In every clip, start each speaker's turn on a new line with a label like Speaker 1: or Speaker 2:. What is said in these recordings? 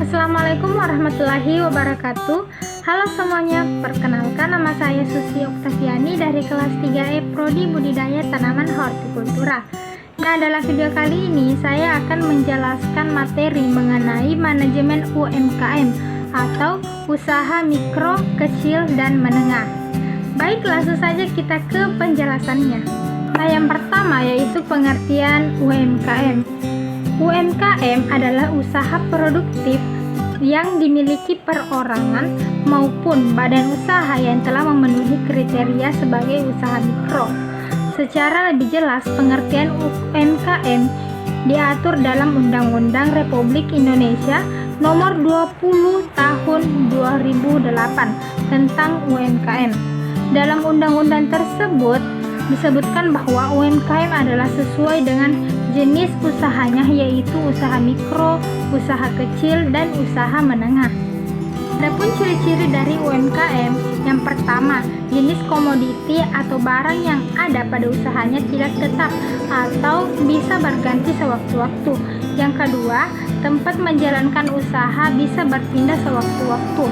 Speaker 1: Assalamualaikum warahmatullahi wabarakatuh. Halo semuanya, perkenalkan nama saya Susi Oktaviani dari kelas 3E Prodi Budidaya Tanaman Hortikultura. Nah, dalam video kali ini saya akan menjelaskan materi mengenai manajemen UMKM atau usaha mikro, kecil, dan menengah. Baik, langsung saja kita ke penjelasannya. Nah, yang pertama yaitu pengertian UMKM. UMKM adalah usaha produktif yang dimiliki perorangan maupun badan usaha yang telah memenuhi kriteria sebagai usaha mikro. Secara lebih jelas, pengertian UMKM diatur dalam Undang-Undang Republik Indonesia Nomor 20 Tahun 2008 tentang UMKM. Dalam undang-undang tersebut disebutkan bahwa UMKM adalah sesuai dengan jenis usahanya, yaitu usaha mikro, usaha kecil, dan usaha menengah. Adapun ciri-ciri dari UMKM, yang pertama, jenis komoditi atau barang yang ada pada usahanya tidak tetap atau bisa berganti sewaktu-waktu. Yang kedua, tempat menjalankan usaha bisa berpindah sewaktu-waktu.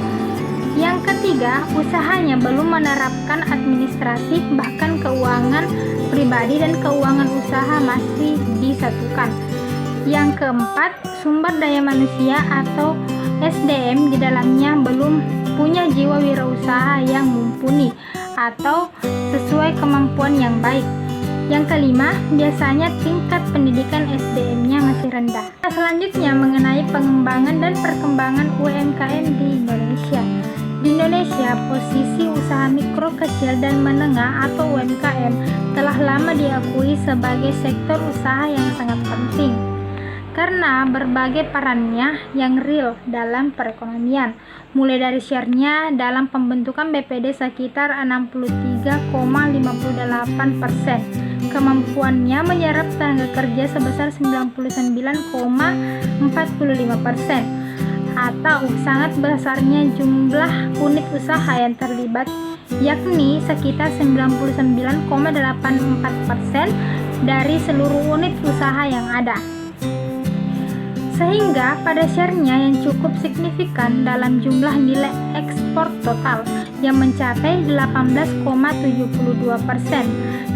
Speaker 1: Yang ketiga, usahanya belum menerapkan administrasi, bahkan keuangan pribadi dan keuangan usaha masih disatukan. Yang keempat, sumber daya manusia atau SDM di dalamnya belum punya jiwa wirausaha yang mumpuni atau sesuai kemampuan yang baik. Yang kelima, biasanya tingkat pendidikan SDM-nya masih rendah. Selanjutnya, mengenai pengembangan dan perkembangan UMKM di Indonesia. Di Indonesia, posisi usaha mikro, kecil, dan menengah atau UMKM telah lama diakui sebagai sektor usaha yang sangat penting karena berbagai perannya yang real dalam perekonomian, mulai dari share-nya dalam pembentukan BPD sekitar 63,58%, kemampuannya menyerap tenaga kerja sebesar 99,45%, atau sangat besarnya jumlah unit usaha yang terlibat, yakni sekitar 99,84% dari seluruh unit usaha yang ada. Sehingga pada share-nya yang cukup signifikan dalam jumlah nilai ekspor total yang mencapai 18,72%.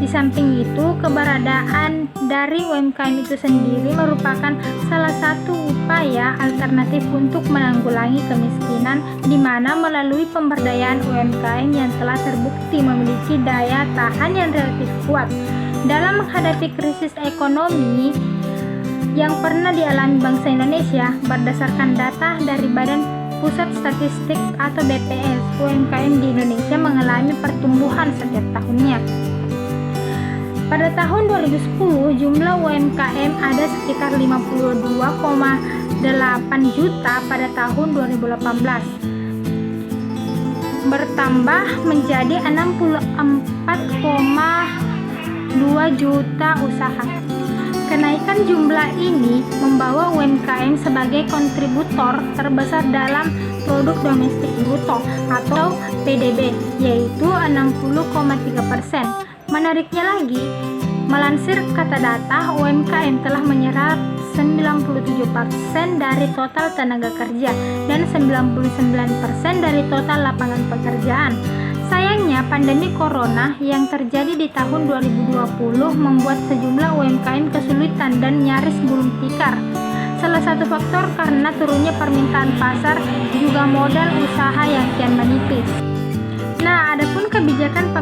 Speaker 1: Di samping itu, keberadaan dari UMKM itu sendiri merupakan salah satu upaya alternatif untuk menanggulangi kemiskinan, di mana melalui pemberdayaan UMKM yang telah terbukti memiliki daya tahan yang relatif kuat dalam menghadapi krisis ekonomi yang pernah dialami bangsa Indonesia. Berdasarkan data dari Badan Pusat Statistik atau BPS, UMKM di Indonesia mengalami pertumbuhan setiap tahunnya. Pada tahun 2010, jumlah UMKM ada sekitar 52,8 juta pada tahun 2018. Bertambah menjadi 64,2 juta usaha. Kenaikan jumlah ini membawa UMKM sebagai kontributor terbesar dalam produk domestik bruto atau PDB, yaitu 60,3%. Menariknya lagi, melansir kata data, UMKM telah menyerap 97% dari total tenaga kerja dan 99% dari total lapangan pekerjaan. Sayangnya, pandemi corona yang terjadi di tahun 2020 membuat sejumlah UMKM kesulitan dan nyaris gulung tikar. Salah satu faktor karena turunnya permintaan pasar, juga modal usaha yang kian menipis. Nah, adapun kebijakan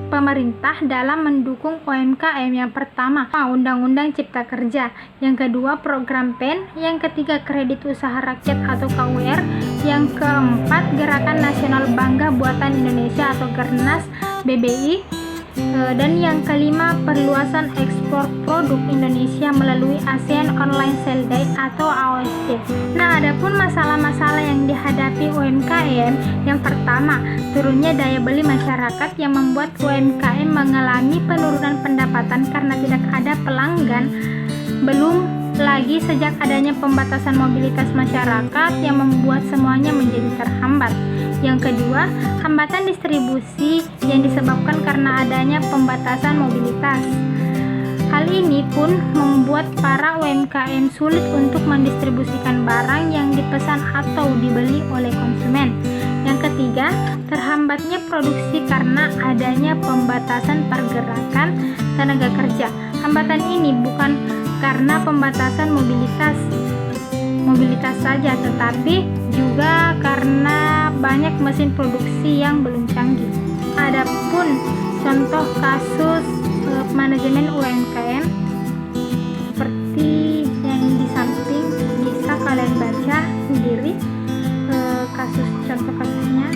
Speaker 1: pemerintah dalam mendukung UMKM, yang pertama, Undang-Undang Cipta Kerja, yang kedua, program PEN, yang ketiga, Kredit Usaha Rakyat atau KUR, yang keempat, Gerakan Nasional Bangga Buatan Indonesia atau Gernas BBI, dan yang kelima, perluasan ekspor produk Indonesia melalui ASEAN Online Sale Day atau AOSD. Nah, adapun masalah-masalah yang dihadapi UMKM, yang pertama, turunnya daya beli masyarakat yang membuat UMKM mengalami penurunan pendapatan karena tidak ada pelanggan. Belum lagi sejak adanya pembatasan mobilitas masyarakat yang membuat semuanya menjadi terhambat. Yang kedua, hambatan distribusi yang disebabkan karena adanya pembatasan mobilitas. Hal ini pun membuat para UMKM sulit untuk mendistribusikan barang yang dipesan atau dibeli oleh konsumen. Yang ketiga, terhambatnya produksi karena adanya pembatasan pergerakan tenaga kerja. Hambatan ini bukan karena pembatasan mobilitas saja, tetapi juga karena banyak mesin produksi yang belum canggih. Adapun contoh kasus manajemen UMKM seperti yang di samping bisa kalian baca sendiri contoh kasusnya.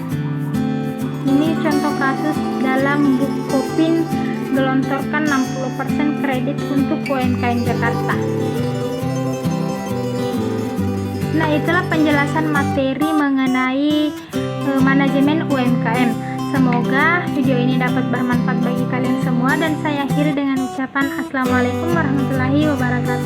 Speaker 1: Ini contoh kasus dalam Bukopin gelontorkan 60% kredit untuk UMKM Jakarta. Nah, itulah penjelasan materi mengenai manajemen UMKM. Semoga video ini dapat bermanfaat bagi kalian semua, dan saya akhiri dengan ucapan Assalamualaikum warahmatullahi wabarakatuh.